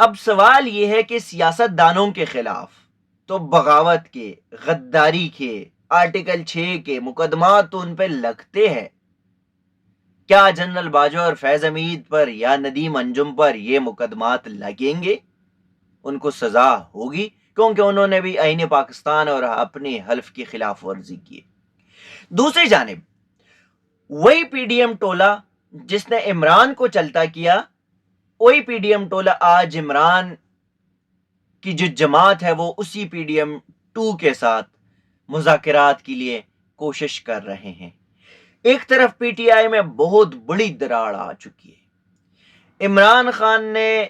اب سوال یہ ہے کہ سیاست دانوں کے خلاف تو بغاوت کے، غداری کے، آرٹیکل 6 کے مقدمات تو ان پہ لگتے ہیں، کیا جنرل باجوہ اور فیض حمید پر یا ندیم انجم پر یہ مقدمات لگیں گے؟ ان کو سزا ہوگی کیونکہ انہوں نے بھی آئین پاکستان اور اپنے حلف کی خلاف ورزی کی۔ دوسری جانب وہی پی ڈی ایم ٹولہ جس نے عمران کو چلتا کیا، وہی پی ڈی ایم ٹولہ آج عمران کی جو جماعت ہے وہ اسی پی ڈی ایم 2 کے ساتھ مذاکرات کے لیے کوشش کر رہے ہیں۔ ایک طرف پی ٹی آئی میں بہت بڑی دراڑ آ چکی ہے، عمران خان نے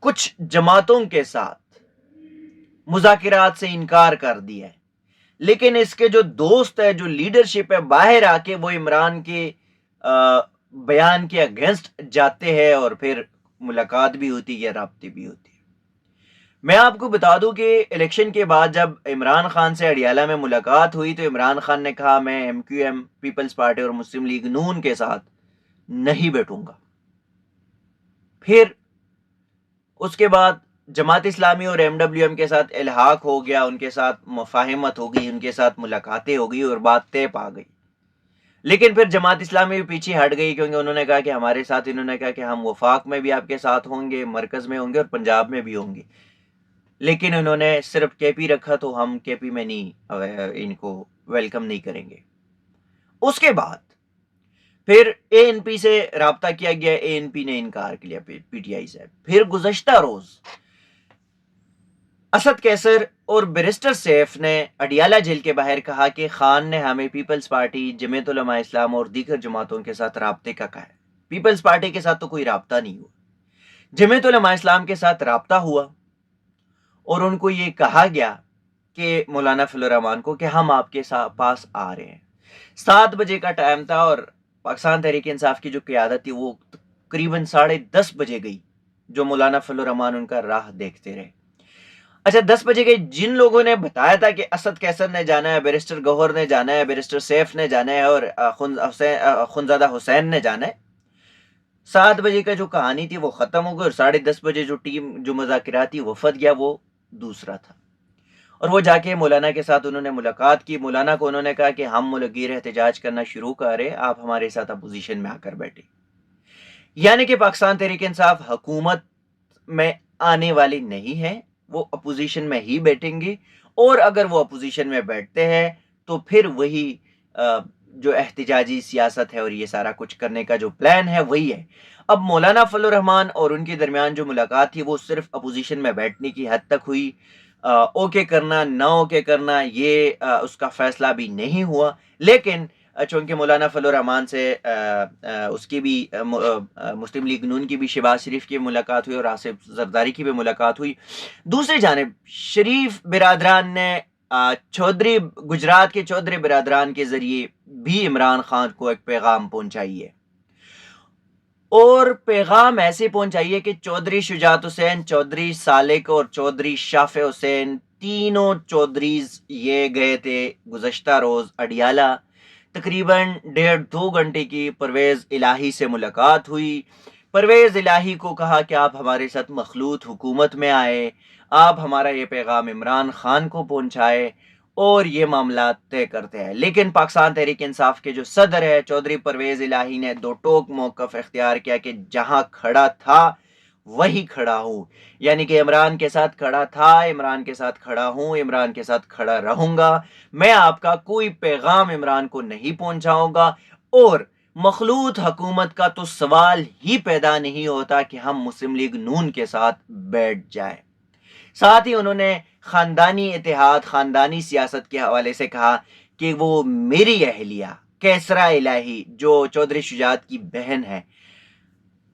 کچھ جماعتوں کے ساتھ مذاکرات سے انکار کر دیا ہے، لیکن اس کے جو دوست ہے، جو لیڈرشپ ہے، باہر آ کے وہ عمران کے بیان کے اگینسٹ جاتے ہیں اور پھر ملاقات بھی ہوتی ہے، رابطے بھی ہوتی ہے۔ میں آپ کو بتا دوں کہ الیکشن کے بعد جب عمران خان سے اڈیالہ میں ملاقات ہوئی تو عمران خان نے کہا میں M Q M, Peoples Party اور مسلم لیگ نون کے ساتھ نہیں بیٹھوں گا۔ پھر اس کے بعد جماعت اسلامی اور ایم ڈبلیو ایم کے ساتھ الحاق ہو گیا، ان کے ساتھ مفاہمت ہو گئی، ان کے ساتھ ملاقاتیں ہو گئی اور بات طے پا گئی۔ لیکن پھر جماعت اسلامی پیچھے ہٹ گئی کیونکہ انہوں نے کہا کہ ہمارے ساتھ، انہوں نے کہا کہ ہم وفاق میں بھی آپ کے ساتھ ہوں گے، مرکز میں ہوں گے اور پنجاب میں بھی ہوں گے، لیکن انہوں نے صرف کے پی رکھا تو ہم کے پی میں نہیں، ان کو ویلکم نہیں کریں گے۔ اس کے بعد پھر اے این پی سے رابطہ کیا گیا، اے این پی نے انکار کیا پی ٹی آئی سے۔ پھر گزشتہ روز اسد کیسر اور بیرسٹر سیف نے اڈیالہ جیل کے باہر کہا کہ خان نے ہمیں پیپلز پارٹی، جمعیت علماء اسلام اور دیگر جماعتوں کے ساتھ رابطے کا کہا ہے۔ پیپلز پارٹی کے ساتھ تو کوئی رابطہ نہیں ہوا، جمعیت علماء اسلام کے ساتھ رابطہ ہوا اور ان کو یہ کہا گیا کہ مولانا فضل الرحمان کو کہ ہم آپ کے پاس آ رہے ہیں۔ 7 بجے کا ٹائم تھا اور پاکستان تحریک انصاف کی جو قیادت تھی وہ تقریباً 10:30 بجے گئی، جو مولانا فضل الرحمان ان کا راہ دیکھتے رہے۔ اچھا 10 بجے گئی، جن لوگوں نے بتایا تھا کہ اسد کیسر نے جانا ہے، بیرسٹر گوہر نے جانا ہے، بیرسٹر سیف نے جانا ہے اور خنزادہ حسین نے جانا ہے، 7 بجے کا جو کہانی تھی وہ ختم ہو گئی اور 10:30 بجے جو ٹیم، جو مذاکراتی وفد گیا وہ دوسرا تھا، اور وہ جا کے مولانا کے ساتھ انہوں نے ملاقات کی۔ مولانا کو انہوں نے کہا کہ ہم ملغیر احتجاج کرنا شروع کریں، آپ ہمارے ساتھ اپوزیشن میں آ کر بیٹھے، یعنی کہ پاکستان تحریک انصاف حکومت میں آنے والی نہیں ہے، وہ اپوزیشن میں ہی بیٹھیں گے، اور اگر وہ اپوزیشن میں بیٹھتے ہیں تو پھر وہی جو احتجاجی سیاست ہے اور یہ سارا کچھ کرنے کا جو پلان ہے وہی ہے۔ اب مولانا فضل الرحمان اور ان کے درمیان جو ملاقات تھی وہ صرف اپوزیشن میں بیٹھنے کی حد تک ہوئی، اوکے کرنا نہ اوکے کرنا یہ اس کا فیصلہ بھی نہیں ہوا، لیکن چونکہ مولانا فضل الرحمان سے اس کی بھی مسلم لیگ نون کی بھی شہباز شریف کی ملاقات ہوئی اور آصف زرداری کی بھی ملاقات ہوئی۔ دوسری جانب شریف برادران نے چودھری، گجرات کے چودھری برادران کے ذریعے بھی عمران خان کو ایک پیغام پہنچائی ہے، اور پیغام ایسے پہنچائیے کہ چودھری شجاعت حسین، چودھری سالک اور چودھری شافع حسین، تینوں چودھریز یہ گئے تھے گزشتہ روز اڈیالہ، تقریباً 1.5-2 گھنٹے کی پرویز الہی سے ملاقات ہوئی۔ پرویز الہی کو کہا کہ آپ ہمارے ساتھ مخلوط حکومت میں آئے، آپ ہمارا یہ پیغام عمران خان کو پہنچائے اور یہ معاملات طے کرتے ہیں، لیکن پاکستان تحریک انصاف کے جو صدر ہے چودھری پرویز الہی نے دو ٹوک موقف اختیار کیا کہ جہاں کھڑا تھا وہی کھڑا ہوں، یعنی کہ عمران کے ساتھ کھڑا تھا، عمران کے ساتھ کھڑا ہوں، عمران کے ساتھ کھڑا رہوں گا، میں آپ کا کوئی پیغام عمران کو نہیں پہنچاؤں گا، اور مخلوط حکومت کا تو سوال ہی پیدا نہیں ہوتا کہ ہم مسلم لیگ نون کے ساتھ بیٹھ جائیں۔ ساتھ ہی انہوں نے خاندانی اتحاد، خاندانی سیاست کے حوالے سے کہا کہ وہ میری اہلیہ کیسرا الہی جو چودھری شجاعت کی بہن ہے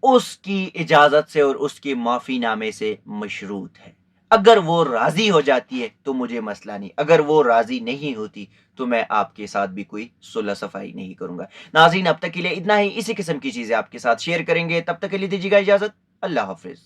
اس کی اجازت سے اور اس کے معافی نامے سے مشروط ہے، اگر وہ راضی ہو جاتی ہے تو مجھے مسئلہ نہیں، اگر وہ راضی نہیں ہوتی تو میں آپ کے ساتھ بھی کوئی صلح صفائی نہیں کروں گا۔ ناظرین اب تک کے لیے اتنا ہی، اسی قسم کی چیزیں آپ کے ساتھ شیئر کریں گے، تب تک کے لیے دیجیے گا اجازت، اللہ حافظ۔